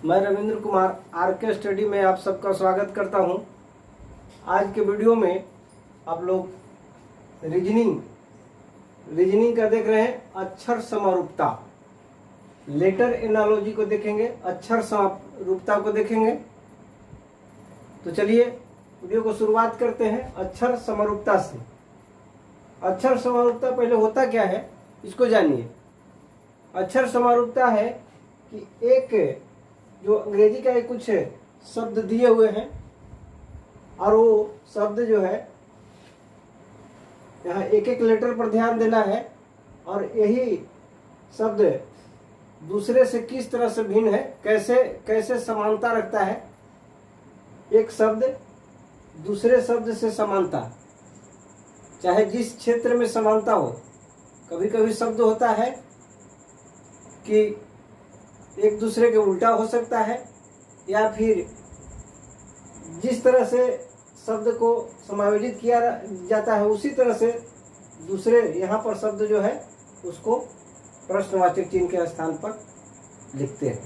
मैं Ravindra Kumar R K study में आप सबका स्वागत करता हूं। आज के वीडियो में आप लोग रीजनिंग का देख रहे हैं। अक्षर समरूपता, लेटर एनालॉजी को देखेंगे, अक्षर समरूपता को देखेंगे। तो चलिए वीडियो को शुरुआत करते हैं अक्षर समरूपता से। अक्षर समरूपता पहले होता क्या है इसको जानिए। अक्षर समरूपता है कि एक जो अंग्रेजी का एक कुछ शब्द दिए हुए हैं और वो शब्द जो है यहाँ एक एक लेटर पर ध्यान देना है और यही शब्द दूसरे से किस तरह से भिन्न है, कैसे कैसे समानता रखता है। एक शब्द दूसरे शब्द से समानता, चाहे जिस क्षेत्र में समानता हो। कभी कभी शब्द होता है कि एक दूसरे के उल्टा हो सकता है, या फिर जिस तरह से शब्द को समायोजित किया जाता है उसी तरह से दूसरे यहाँ पर शब्द जो है उसको प्रश्नवाचक चिन्ह के स्थान पर लिखते हैं।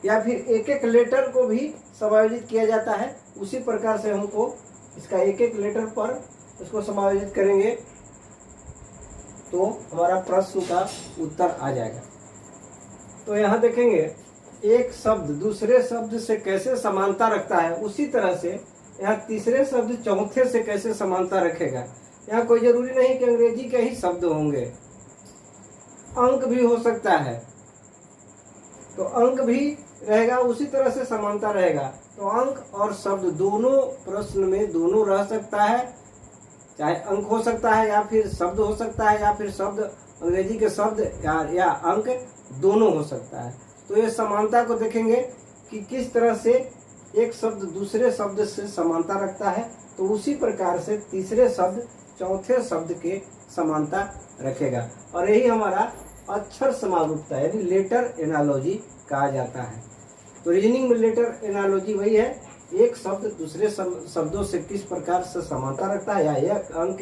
या फिर एक एक लेटर को भी समायोजित किया जाता है। उसी प्रकार से हमको इसका एक एक लेटर पर उसको समायोजित करेंगे तो हमारा प्रश्न का उत्तर आ जाएगा। तो यहाँ देखेंगे एक शब्द दूसरे शब्द से कैसे समानता रखता है, उसी तरह से यहाँ तीसरे शब्द चौथे से कैसे समानता रखेगा। यहाँ कोई जरूरी नहीं कि अंग्रेजी के ही शब्द होंगे, अंक भी हो सकता है, तो अंक भी रहेगा, उसी तरह से समानता रहेगा। तो अंक और शब्द दोनों प्रश्न में दोनों रह सकता है, चाहे अंक हो सकता है या फिर शब्द हो सकता है, या फिर शब्द अंग्रेजी के शब्द या अंक दोनों हो सकता है। तो ये समानता को देखेंगे कि किस तरह से एक शब्द दूसरे शब्द से समानता रखता है, तो उसी प्रकार से तीसरे शब्द चौथे शब्द के समानता रखेगा। और यही हमारा अक्षर समरूपता यानी लेटर एनालॉजी कहा जाता है। तो रीजनिंग में लेटर एनालॉजी वही है, एक शब्द दूसरे शब्दों से किस प्रकार से समानता रखता है, या एक अंक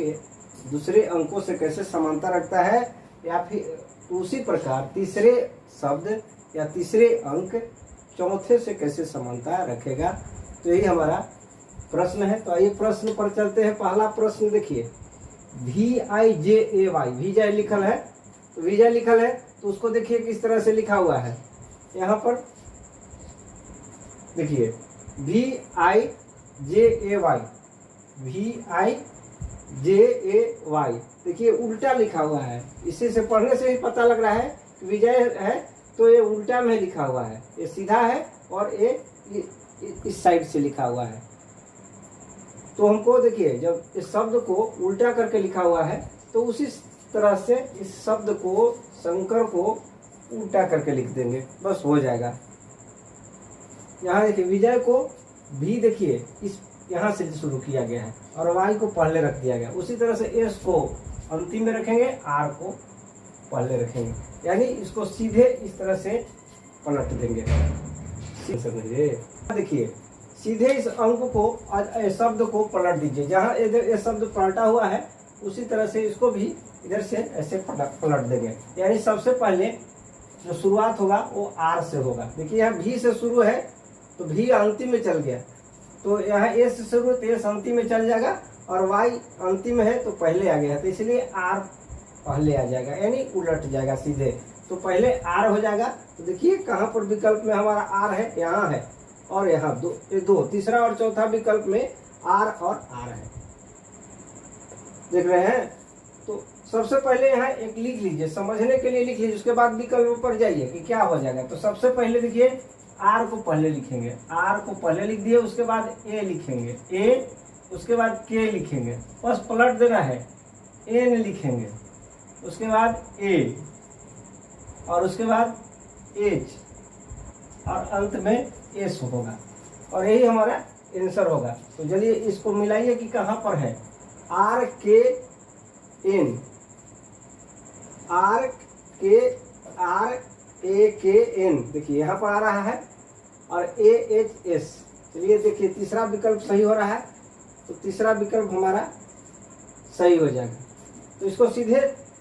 दूसरे अंकों से कैसे समानता रखता है, या फिर उसी प्रकार तीसरे शब्द या तीसरे अंक चौथे से कैसे समानता रखेगा। तो यही हमारा प्रश्न है। तो आइए प्रश्न पर चलते हैं। पहला प्रश्न देखिए, VIJAY विजय लिखल है, तो विजय लिखल है तो उसको देखिए किस तरह से लिखा हुआ है। यहाँ पर देखिए VIJAY देखिए उल्टा लिखा हुआ है। इसी से पढ़ने से ही पता लग रहा है कि विजय है तो ये उल्टा में लिखा हुआ है, ये सीधा है और ये इस साइड से लिखा हुआ है। तो हमको देखिए जब इस शब्द को उल्टा करके लिखा हुआ है तो उसी तरह से इस शब्द को शंकर को उल्टा करके लिख देंगे, बस हो जाएगा। यहाँ देखिए विजय को भी देखिए इस यहाँ से शुरू किया गया है और वाई को पहले रख दिया गया। उसी तरह से एस को अंतिम में रखेंगे, आर को पहले रखेंगे, यानी इसको सीधे इस तरह से पलट देंगे। समझिए, देखिए सीधे इस अंक को शब्द को पलट दीजिए। जहाँ ये शब्द पलटा हुआ है उसी तरह से इसको भी इधर से ऐसे पलट देंगे। यानी सबसे पहले जो शुरुआत होगा वो आर से होगा। देखिए यहाँ भी से शुरू है तो भी अंतिम में चल गया, तो यहाँ ए से शुरू तो एस अंतिम में चल जाएगा, और वाई अंतिम में है तो पहले आ गया, तो इसलिए आर पहले आ जाएगा, यानी उलट जाएगा सीधे। तो पहले आर हो जाएगा। तो देखिए कहाँ पर विकल्प में हमारा आर है, यहाँ है और यहाँ दो तीसरा और चौथा विकल्प में आर और आर है, देख रहे हैं। तो सबसे पहले यहाँ एक लिख लीजिए, समझने के लिए लिख लीजिए, उसके बाद विकल्प पर जाइए कि क्या हो जाएगा। तो सबसे पहले देखिए आर को पहले लिखेंगे, आर को पहले लिख दिए, उसके बाद ए लिखेंगे, ए उसके बाद के लिखेंगे, बस पलट देना है, एन लिखेंगे, उसके बाद ए और उसके बाद एच और अंत में एस होगा, और यही हमारा आंसर होगा। तो चलिए इसको मिलाइए कि कहाँ पर है। आर के एन, आर ए के एन, देखिए यहाँ पर आ रहा है, और ए एच एस। चलिए देखिए तीसरा विकल्प सही हो रहा है, तो तीसरा विकल्प हमारा सही हो जाएगा। तो इसको सीधे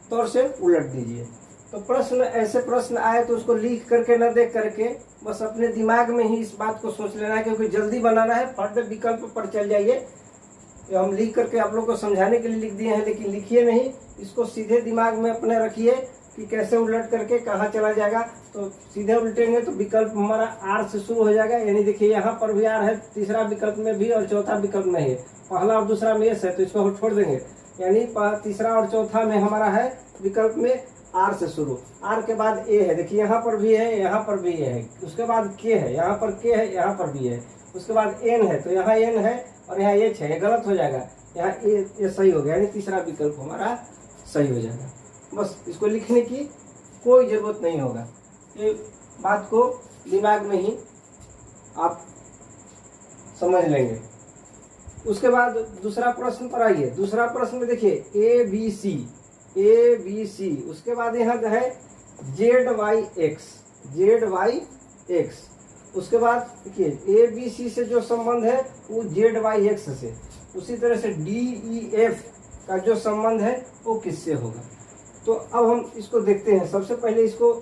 तौर से उलट दीजिए, तो प्रश्न, ऐसे प्रश्न आए तो उसको लिख करके न देख करके बस अपने दिमाग में ही इस बात को सोच लेना है, क्योंकि जल्दी बनाना है। फट विकल्प पर चल जाइए। ये हम लिख करके आप लोग को समझाने के लिए लिख दिए हैं, लेकिन लिखिए नहीं, इसको सीधे दिमाग में अपने रखिए कि कैसे उलट करके कहाँ चला जाएगा। तो सीधे उल्टेंगे तो विकल्प हमारा आर से शुरू हो जाएगा। यानी देखिए यहाँ पर भी आर है, तीसरा विकल्प में भी और चौथा विकल्प में है। पहला और दूसरा में एस है, तो इसको हम छोड़ देंगे। यानी तीसरा और चौथा में हमारा है विकल्प में आर से शुरू। आर के बाद ए है, देखिए यहाँ पर भी है, यहाँ पर भी है। उसके बाद के है, यहाँ पर के है, यहाँ पर भी है। उसके बाद एन है, तो यहाँ एन है और यहाँ एच है, ये गलत हो जाएगा। यहाँ ये सही हो गया, यानी तीसरा विकल्प हमारा सही हो जाएगा। बस इसको लिखने की कोई जरूरत नहीं होगा, ये बात को दिमाग में ही आप समझ लेंगे। उसके बाद दूसरा प्रश्न पर आइए। दूसरा प्रश्न में देखिए ए बी सी, उसके बाद यहाँ है जेड वाई एक्स। उसके बाद देखिए ए बी सी से जो संबंध है वो जेड वाई एक्स से, उसी तरह से डी ई एफ का जो संबंध है वो किससे होगा। तो अब हम इसको देखते हैं। सबसे पहले इसको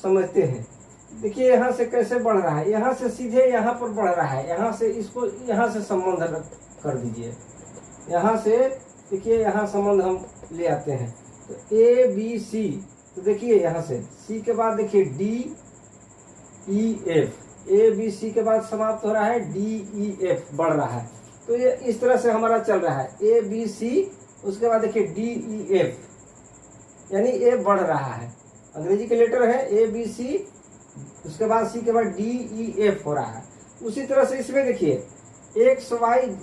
समझते हैं। देखिए यहाँ से कैसे बढ़ रहा है, यहाँ से सीधे यहाँ पर बढ़ रहा है। यहाँ से इसको यहाँ से संबंध कर दीजिए, यहाँ से देखिए यहाँ संबंध हम ले आते हैं। तो ए बी सी, तो देखिए यहाँ से सी के बाद देखिए D E F, A B C के बाद समाप्त हो रहा है डी ई एफ, बढ़ रहा है। तो ये इस तरह से हमारा चल रहा है ए बी सी, उसके बाद देखिए डी ई एफ, यानी ए बढ़ रहा है। अंग्रेजी के लेटर है ए बी सी, उसके बाद सी के बाद डी ई एफ हो रहा है। उसी तरह से इसमें देखिए X Y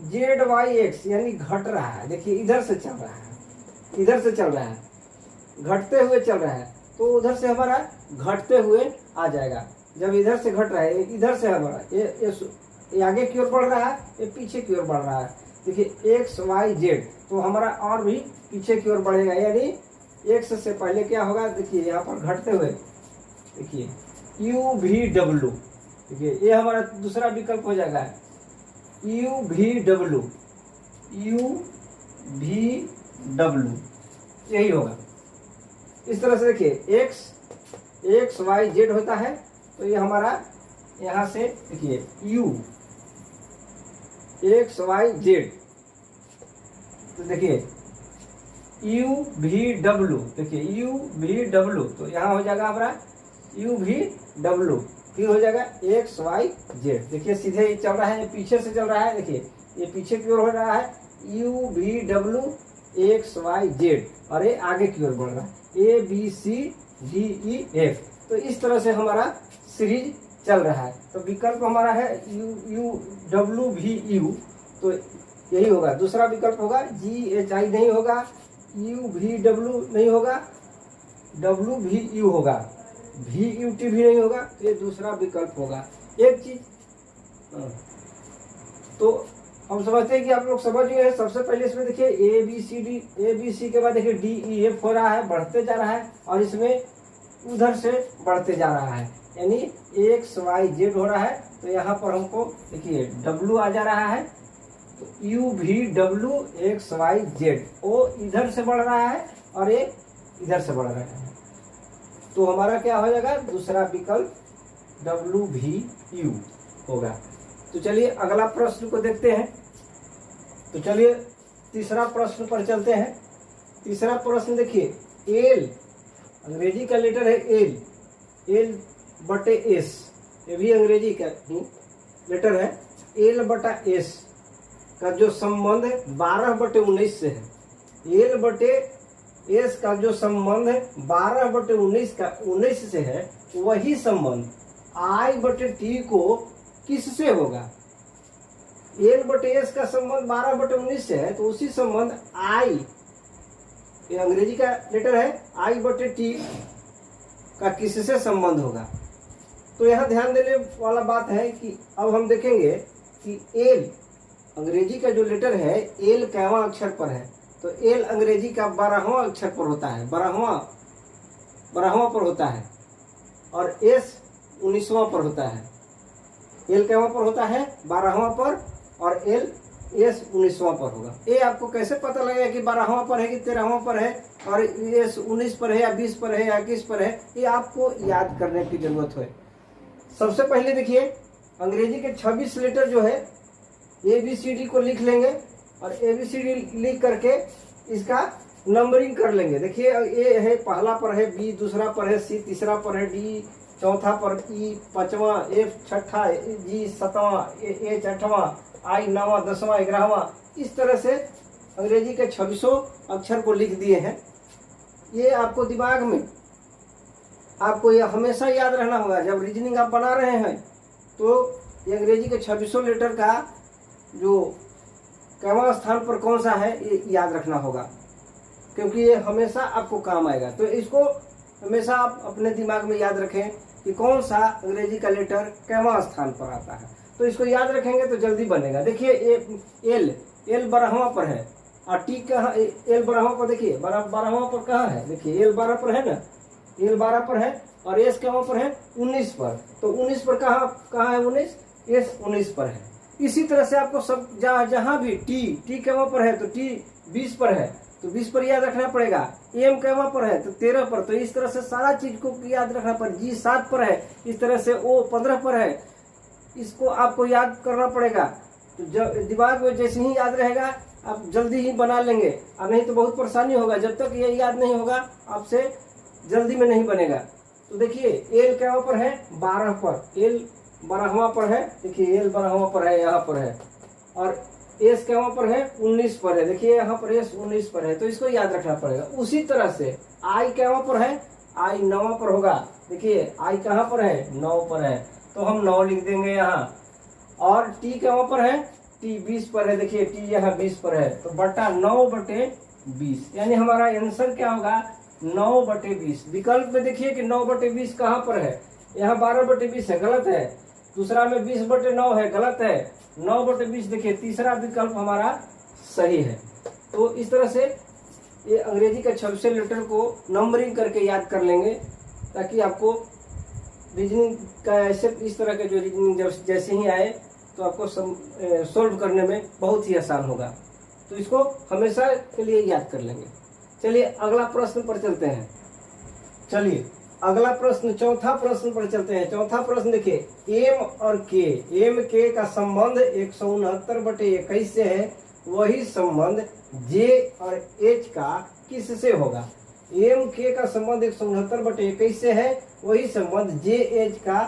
Z Y X, यानी घट रहा है। देखिए इधर से चल रहा है, इधर से चल रहा है, घटते हुए चल रहा है। तो उधर से हमारा घटते हुए आ जाएगा। जब इधर से घट रहा है, इधर से हमारा ये आगे की ओर बढ़ रहा है, ये पीछे की ओर बढ़ रहा है। देखिए एक्स वाई जेड, तो हमारा और भी पीछे की ओर बढ़ेगा। यानी एक्स से पहले क्या होगा, देखिए यहाँ पर घटते हुए देखिए यू भी डब्लू, देखिए ये हमारा दूसरा विकल्प हो जाएगा यू भी डब्लू, यही होगा। इस तरह से देखिए एक्स वाई जेड होता है, तो ये हमारा यहाँ से देखिए यू एक्स वाई जेड, तो देखिए यू भी डब्लू, देखिए यू भी डब्लू, तो यहाँ हो जाएगा हमारा यू भी डब्लू, फिर हो जाएगा एक्स वाई जेड। देखिए सीधे ही चल रहा है, ये पीछे से चल रहा है। देखिए ये पीछे की ओर हो रहा है यू भी डब्लू एक्स वाई जेड, और ये आगे की ओर बढ़ रहा है A B C D E F. तो इस तरह से हमारा सीरीज चल रहा है। तो विकल्प हमारा है यू डब्लू भी यू, तो यही होगा। दूसरा विकल्प होगा जी एच आई नहीं होगा, यू भी डब्लू नहीं होगा, डब्लू भी यू होगा, भी यू टी भी नहीं होगा। तो ये दूसरा विकल्प होगा। एक चीज तो हम समझते हैं कि आप लोग समझ गए हैं। सबसे पहले इसमें देखिए ए बी सी के बाद देखिए डी ई एफ हो रहा है, बढ़ते जा रहा है, और इसमें उधर से बढ़ते जा रहा है, यानी एक्स वाई जेड हो रहा है। तो यहाँ पर हमको देखिए डब्लू आ जा रहा है, तो यू भी डब्लू एक्स वाई जेड, ओ इधर से बढ़ रहा है और ये इधर से बढ़ रहा है। तो हमारा क्या हो जाएगा, दूसरा विकल्प डब्लू भी यू होगा। तो चलिए अगला प्रश्न को देखते हैं। तो चलिए तीसरा प्रश्न पर चलते हैं। तीसरा प्रश्न देखिए एल, अंग्रेजी का लेटर है एल बटे एस, ये भी अंग्रेजी का ही लेटर है। एल बटा एस का जो संबंध 12/19 से है। एल बटे एस का जो संबंध 12/19 से है, वही संबंध आई बटे टी को किससे होगा। एल बटे एस का संबंध 12/19 से है, तो उसी संबंध आई, ये अंग्रेजी का लेटर है, आई बटे टी का किससे संबंध होगा। तो यहाँ ध्यान देने वाला बात है कि अब हम देखेंगे कि एल अंग्रेजी का जो लेटर है, एल कैवां अक्षर पर है। तो एल अंग्रेजी का 12वां अक्षर पर होता है, 12वां पर होता है, और एस 19वां पर होता है। एल कैवां पर होता है, 12वां पर, और एल एस 19वां पर होगा। ये आपको कैसे पता लगेगा कि 12वां पर है कि 13वां पर है और एस 19 पर है या 20 पर है या 21 पर है, ये आपको याद करने की जरूरत है। सबसे पहले देखिए अंग्रेजी के 26 लेटर जो है ABCD को लिख लेंगे और ABCD लिख करके इसका नंबरिंग कर लेंगे। देखिए ए है पहला पर है, बी दूसरा पर है, सी तीसरा पर है, डी चौथा पर, ई पांचवा, एफ छठा, जी सातवां, एच आठवां, आई नौवां, 10वां, 11वां, इस तरह से अंग्रेजी के 26 अक्षर को लिख दिए हैं। ये आपको दिमाग में आपको ये हमेशा याद रहना होगा। जब रीजनिंग आप बना रहे हैं तो ये अंग्रेजी के 26 लेटर का जो कौन स्थान पर कौन सा है ये याद रखना होगा, क्योंकि ये हमेशा आपको काम आएगा। तो इसको हमेशा आप अपने दिमाग में याद रखें कि कौन सा अंग्रेजी का लेटर कौन स्थान पर आता है। तो इसको याद रखेंगे तो जल्दी बनेगा। देखिए एल 12वां पर है और टी कहाँ, एल 12वां पर, देखिए 12वां पर कहाँ है, देखिए एल 12 पर है ना, एल 12 पर है और एस कहाँ पर है, 19 पर। तो 19 पर कहाँ है 19, एस 19 पर है। इसी तरह से आपको सब जहाँ भी टी कहाँ पर है तो टी 20 पर है तो 20 पर याद रखना पड़ेगा। एम कहाँ पर है तो 13 पर। तो इस तरह से सारा चीज को याद रखना पड़ेगा। जी 7 पर है, इस तरह से ओ 15 पर है, इसको आपको याद करना पड़ेगा। तो जब दिमाग में जैसे ही याद रहेगा आप जल्दी ही बना लेंगे, और नहीं तो बहुत परेशानी होगा। जब तक ये याद नहीं होगा आपसे जल्दी में नहीं बनेगा। तो देखिए एल कहाँ पर है, 12 पर, एल 12वां पर है, देखिए एल 12वां पर है, यहाँ पर है। और एस कहाँ पर है, 19 पर है, देखिए यहाँ पर एस 19 पर है। तो इसको याद रखना पड़ेगा। उसी तरह से आई कहाँ पर है, आई 9 पर होगा, देखिए आई कहाँ पर है, 9 पर है, तो हम 9 लिख देंगे यहाँ। और टी कहाँ पर है, टी 20 पर है, देखिए टी यहाँ 20 पर है, तो बटा 9/20, यानी हमारा आंसर क्या होगा, 9/20। विकल्प में देखिए कि 9/20 कहाँ पर है, यहाँ 12/20 है, गलत है। दूसरा में 20/9 है, गलत है। 9/20 देखिए तीसरा विकल्प हमारा सही है। तो इस तरह से ये अंग्रेजी का 26 लेटर को नंबरिंग करके याद कर लेंगे, ताकि आपको रीजनिंग का ऐसे इस तरह के जो रीजनिंग जैसे ही आए तो आपको सोल्व करने में बहुत ही आसान होगा। तो इसको हमेशा के लिए याद कर लेंगे। चलिए अगला प्रश्न पर चलते हैं। चलिए अगला प्रश्न, चौथा प्रश्न पर चलते हैं। चौथा प्रश्न देखिए एम और के, एम के का संबंध 169/21 से है, वही संबंध जे और एच का किससे होगा। एम के का संबंध 169/21 से है, वही संबंध जे एच का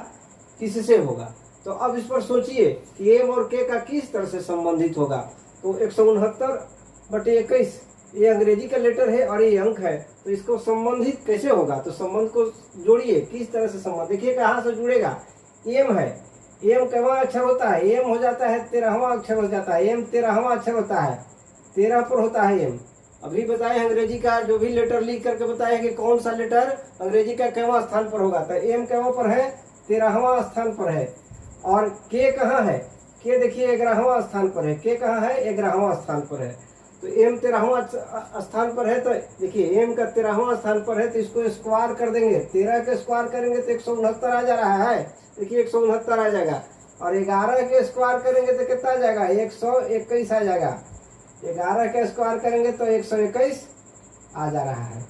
किससे होगा। तो अब इस पर सोचिए कि एम और के का किस तरह से संबंधित होगा। तो 169/21 ये अंग्रेजी का लेटर है और ये अंक है, तो इसको संबंधित कैसे होगा। तो संबंध को जोड़िए, किस तरह से संबंध, देखिए कहाँ से जुड़ेगा। एम है, एम कौन अक्षर होता है, एम हो जाता है 13वां अक्षर हो जाता है, एम 13वां अक्षर होता है, 13 पर होता है एम। अभी बताए अंग्रेजी का जो भी लेटर लिख करके बताए कि कौन सा लेटर अंग्रेजी का कौन स्थान पर होगा। तो एम कौन पर है, 13वां स्थान पर है। और के कहाँ है, के देखिए 11वां स्थान पर है, के कहाँ है, 11वां स्थान पर है। तो एम 13वां स्थान पर है, तो देखिए एम का 13वां स्थान पर है, तो इसको स्क्वायर कर देंगे। 13 के स्क्वायर करेंगे तो 169 आ जा रहा है, देखिए 169 आ जाएगा। और 11 के स्क्वायर करेंगे तो कितना आ जाएगा, 121 आ जाएगा। 11 का स्क्वायर करेंगे तो 121 आ जा रहा है।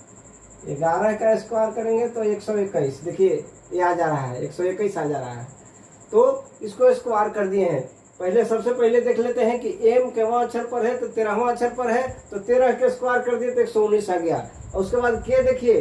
11 का स्क्वायर करेंगे तो 121, देखिए ये आ जा रहा है, 121 आ जा रहा है। तो इसको स्क्वायर कर दिए हैं। पहले सबसे पहले देख लेते हैं कि एम केवां अक्षर पर है, तो 13वां अक्षर पर है, तो 13 के स्क्वायर कर दिए तो 119 आ गया। और उसके बाद के देखिए,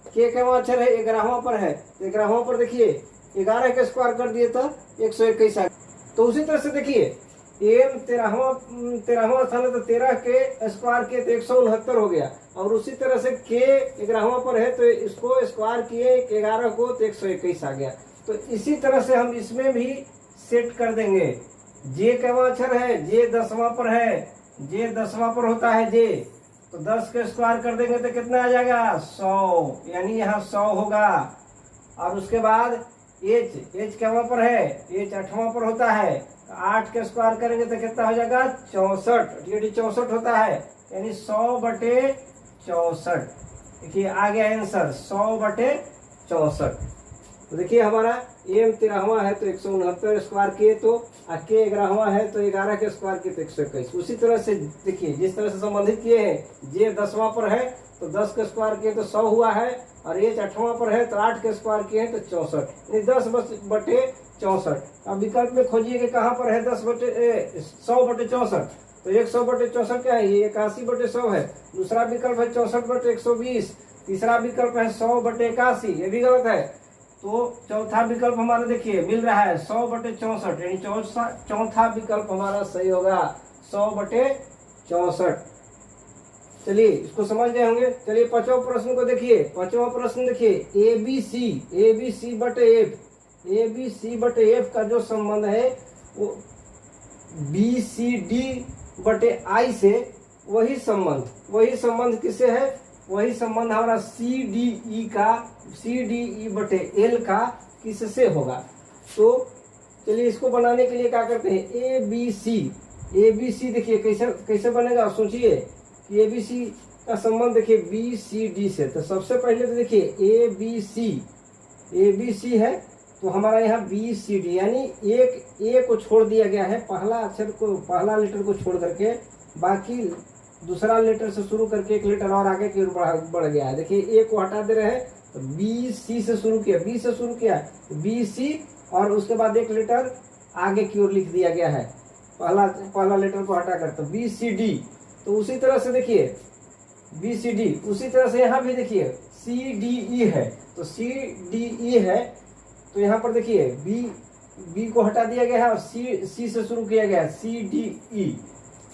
के केवां अक्षर है, 11वां पर है, तो 11वां पर देखिए 11 के स्क्वायर कर दिए तो 121 आ गया। तो उसी तरह से देखिए एम 13वां स्थान है, तो 13 के स्क्वायर किए तो 169 हो गया। और उसी तरह से के 11वां पर है, तो इसको स्क्वायर किए 11 को तो 121 आ गया। तो इसी तरह से हम इसमें भी सेट कर देंगे। जे कौन अक्षर है, जे 10वां पर है, जे 10वां पर होता है जे, तो 10 के स्क्वायर कर देंगे तो कितना आ जाएगा, 100, यानी यहाँ 100 होगा। और उसके बाद एच कौन पर है, एच 8वां पर होता है, तो 8 के स्क्वायर करेंगे तो कितना हो जाएगा, 64, ये 64 होता है, यानी 100/64। देखिए आ गया आंसर 100/64। तो देखिए हमारा एम 13वां है तो 169 स्क्वायर के, तो के 11वां है तो 11 के स्क्वायर के तो 121। उसी तरह से देखिए जिस तरह से संबंधित किए हैं, जे 10वां पर है तो 10 के स्क्वायर के तो 100 हुआ है, और एच 8वां पर है तो 8 के स्क्वायर के हैं तो 64, यानी 10/64। अब विकल्प में खोजिए कि कहाँ पर है 100/64। तो 100/64 क्या है, ये 81/100 है। दूसरा विकल्प है 64/120। तीसरा विकल्प है 100/81, ये भी गलत है। तो चौथा विकल्प हमारा देखिए मिल रहा है 100/64, यानी चौथा विकल्प हमारा सही होगा 100/64। चलिए इसको समझ गए होंगे। चलिए पांचवा प्रश्न को देखिए। पांचवा प्रश्न देखिए, ABC/F का जो संबंध है वो BCD/I से, वही संबंध किससे है, वही संबंध हमारा CDE/L का किससे होगा। तो चलिए इसको बनाने के लिए क्या करते हैं, ABC देखिए कैसे बनेगा, सोचिए कि ABC का संबंध देखिए BCD से। तो सबसे पहले तो देखिए ABC है तो हमारा यहाँ BCD, यानी एक ए को छोड़ दिया गया है, पहला लेटर को छोड़ करके, बाकी दूसरा लेटर से शुरू करके एक लेटर और आगे की ओर बढ़ गया है। देखिए ए को हटा दे रहे हैं तो BC से शुरू किया, BC, और उसके बाद एक लेटर आगे की ओर लिख दिया गया है, पहला लेटर को हटाकर, तो BCD। तो उसी तरह से देखिए BCD, उसी तरह से यहाँ भी देखिए CDE है, तो CDE है तो यहाँ पर देखिए B को हटा दिया गया है और C से शुरू किया गया है, CDE।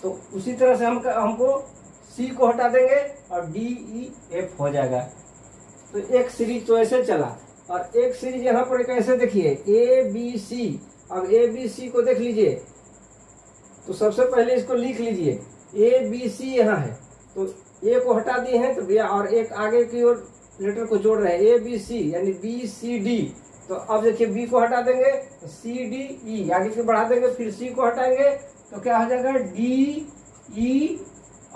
तो उसी तरह से हमको C को हटा देंगे और DEF हो जाएगा। तो एक सीरीज तो ऐसे चला, और एक सीरीज यहाँ पर कैसे देखिए ABC। अब ABC को देख लीजिए, तो सबसे पहले इसको लिख लीजिए, ABC यहाँ है तो ए को हटा दिए हैं तो भैया, और एक आगे की ओर लेटर को जोड़ रहे हैं ABC, यानी BCD। तो अब देखिए B को हटा देंगे तो CDE, आगे की बढ़ा देंगे, फिर C को हटाएंगे तो क्या हो जाएगा DE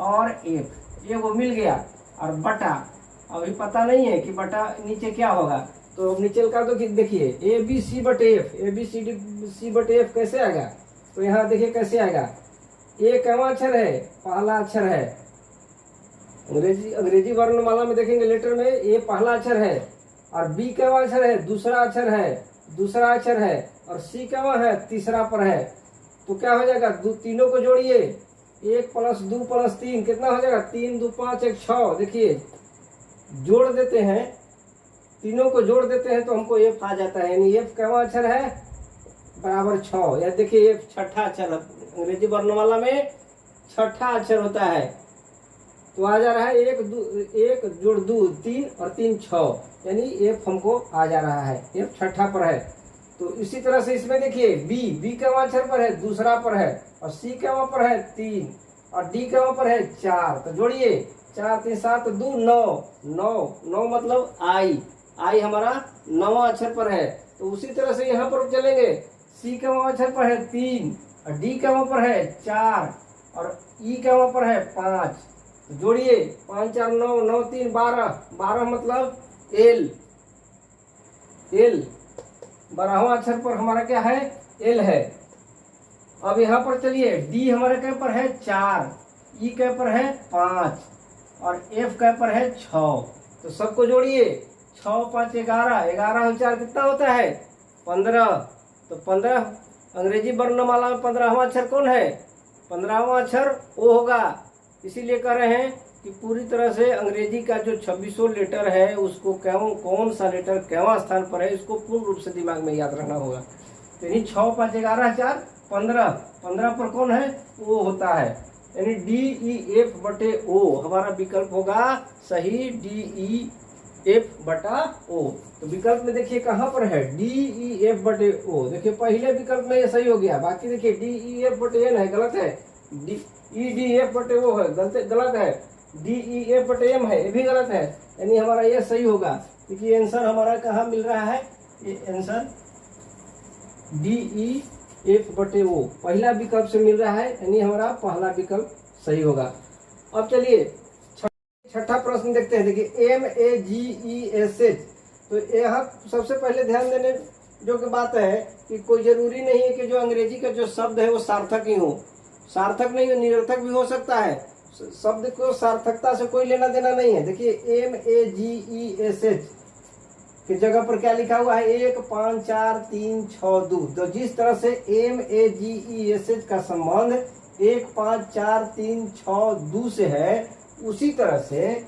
और F, ये वो मिल गया। और बटा, अभी पता नहीं है कि बटा नीचे क्या होगा, तो नीचे का तो देखिए ABC/F कैसे आएगा, तो यहाँ देखिए कैसे आएगा, ए कौन अक्षर है, पहला अक्षर है। अंग्रेजी वर्णमाला में देखेंगे लेटर में ए पहला अक्षर है, और बी कौन अक्षर है, दूसरा अक्षर है, और सी कौन है, तीसरा पर है। तो क्या हो जाएगा, तीनों को जोड़िए, 1 + 2 + 3 कितना हो जाएगा, 3 2 5 1 6। देखिए जोड़ देते हैं, तीनों को जोड़ देते हैं तो हमको एफ आ जाता है, यानी एफ कौन अक्षर है, बराबर 6। या देखिए एफ छठा अक्षर, अंग्रेजी वर्णमाला में छठा अक्षर होता है। तो आ जा रहा है 1 + 2 3 और 3 6, यानी एफ हमको आ जा रहा है, एफ छठा पर है। तो इसी तरह से इसमें देखिए बी का अक्षर पर है, दूसरा पर है, और सी का वहां पर है 3, और डी का वहां पर है 4। तो जोड़िए 4 3 7 2 9 मतलब आई हमारा 9वां अक्षर पर है। तो उसी तरह से यहाँ पर चलेंगे, सी का वहां अक्षर पर है 3, और डी का वहां पर है 4, और ई का वहां पर है 5। तो जोड़िए 5 4 9 9 3 12 मतलब एल 12वां अक्षर पर हमारा क्या है, एल है। अब यहाँ पर चलिए डी हमारे के पर है 4, ई के पर है 5, और एफ के पर है 6। तो सबको जोड़िए 6 5 11 11 और 4 कितना होता है, 15। तो 15 अंग्रेजी वर्णमाला में 15वां अक्षर कौन है, 15वां अक्षर ओ होगा। इसीलिए कह रहे हैं कि पूरी तरह से अंग्रेजी का जो 2600 लेटर है उसको कौन सा लेटर केवं स्थान पर है, इसको पूर्ण रूप से दिमाग में याद रखना होगा। तो यानी 6 5 11 4 15 पर कौन है, ओ होता है, यानी DEF/O हमारा विकल्प होगा सही, DEF/O। तो विकल्प में देखिए कहाँ पर है, DEF/O। देखिए पहले विकल्प में ये सही हो गया, बाकी देखिए DEF/N है, गलत है, EDF/O है, गलत है, DEF/M है, ये भी गलत है, यानी हमारा ये सही होगा। क्योंकि आंसर हमारा कहाँ मिल रहा है, ये आंसर DEF/O पहला विकल्प से मिल रहा है, यानी हमारा पहला विकल्प सही होगा। अब चलिए छठा प्रश्न देखते हैं। देखिए MAGESH तो यहाँ सबसे पहले ध्यान देने जो कि बात है कि कोई जरूरी नहीं है कि जो अंग्रेजी का जो शब्द है वो सार्थक ही हो, सार्थक नहीं हो, निरर्थक भी हो सकता है। शब्द को सार्थकता से कोई लेना देना नहीं है। देखिए MAGESH की जगह पर क्या लिखा हुआ है, 1 5 4 3 6 2। तो जिस तरह से MAGESH का संबंध 1 5 4 3 6 2 से है, उसी तरह से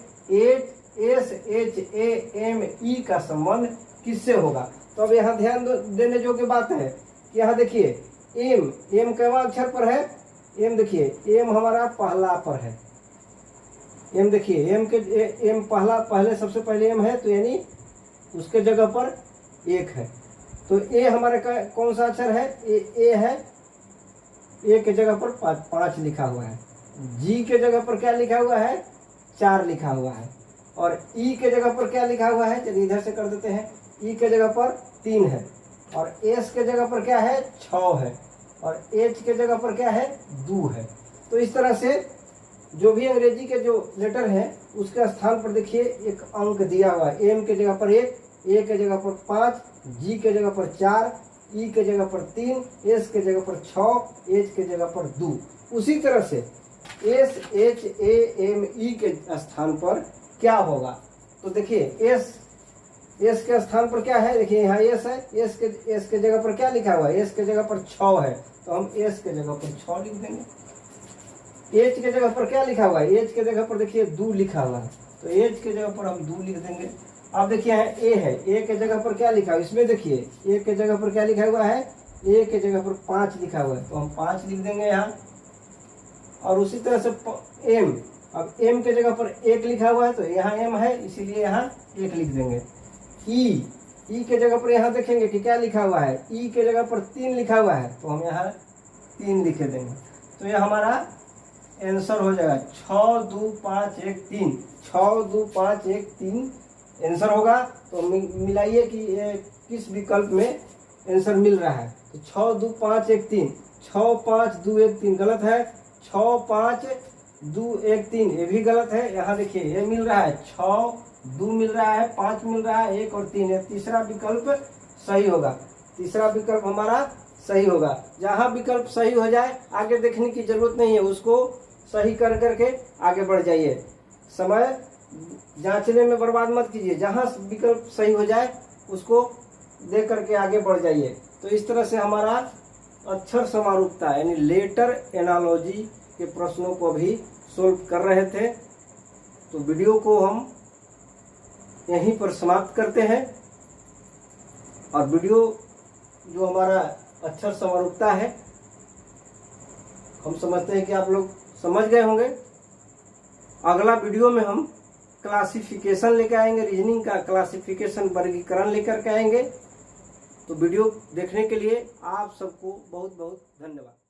SHAME का संबंध किससे होगा। तो अब यहाँ ध्यान देने योग्य बात है कि यहाँ देखिए एम केवा अक्षर पर है, एम देखिए एम हमारा पहला पर है। एम देखिए एम पहले सबसे पहले एम है, तो यानी उसके जगह पर 1 है। तो ए हमारे का कौन सा अक्षर है, ए है। ए के जगह पर 5 लिखा हुआ है। जी के जगह पर क्या लिखा हुआ है, 4 लिखा हुआ है। और ई के जगह पर क्या लिखा हुआ है, चलिए इधर से कर देते हैं। ई के जगह पर 3 है और एस के जगह पर क्या है, 6 है। और एच के जगह पर क्या है, 2 है। तो इस तरह से जो भी अंग्रेजी के जो लेटर है उसके स्थान पर देखिए एक अंक दिया हुआ है। एम के जगह पर 1, ए के जगह पर 5, जी के जगह पर 4, ई के जगह पर 3, एस के जगह पर 6, एच के जगह पर 2। उसी तरह से SHAME के स्थान पर क्या होगा, तो देखिए एस के स्थान पर क्या है, देखिए यहाँ एस है। एस के जगह पर क्या लिखा हुआ है, एस के जगह पर 6 है, तो हम एस के जगह पर 6 लिख देंगे। एच के जगह पर क्या लिखा हुआ है, एच के जगह पर देखिए 2 लिखा हुआ है, तो एच के जगह पर हम 2 लिख देंगे। अब देखिए यहाँ ए है, ए के जगह पर क्या लिखा है, इसमें देखिए ए के जगह पर क्या लिखा हुआ है, ए के जगह पर 5 लिखा हुआ है, तो हम 5 लिख देंगे यहाँ। और उसी तरह से एम, अब एम के जगह पर 1 लिखा हुआ है, तो यहाँ एम है, इसीलिए यहाँ 1 लिख देंगे। ई के जगह पर यहाँ देखेंगे कि क्या लिखा हुआ है, ई के जगह पर 3 लिखा हुआ है, तो हम यहाँ 3 लिखे देंगे। तो ये हमारा आंसर हो जाएगा 6 2 5 1 3। 6 2 5 1 3 आंसर होगा। तो मिलाइए कि ये किस विकल्प में आंसर मिल रहा है। तो 6 2 5 1 3, 6 5 2 1 3 गलत है, 6 5 2 1 3 ये भी गलत है। यहाँ देखिए ये मिल रहा है 6 2 मिल रहा है, 5 मिल रहा है, 1 और 3 है। तीसरा विकल्प सही होगा, तीसरा विकल्प हमारा सही होगा। जहाँ विकल्प सही हो जाए आगे देखने की जरूरत नहीं है, उसको सही कर करके आगे बढ़ जाइए। समय जांचने में बर्बाद मत कीजिए, जहाँ विकल्प सही हो जाए उसको देख करके आगे बढ़ जाइए। तो इस तरह से हमारा अक्षर समारूपता यानी लेटर एनालॉजी के प्रश्नों को भी सोल्व कर रहे थे। तो वीडियो को हम यहीं पर समाप्त करते हैं। और वीडियो जो हमारा अक्षर समारूपता है, हम समझते हैं कि आप लोग समझ गए होंगे। अगला वीडियो में हम क्लासिफिकेशन लेकर आएंगे, रीजनिंग का क्लासिफिकेशन वर्गीकरण लेकर के आएंगे। तो वीडियो देखने के लिए आप सबको बहुत बहुत धन्यवाद।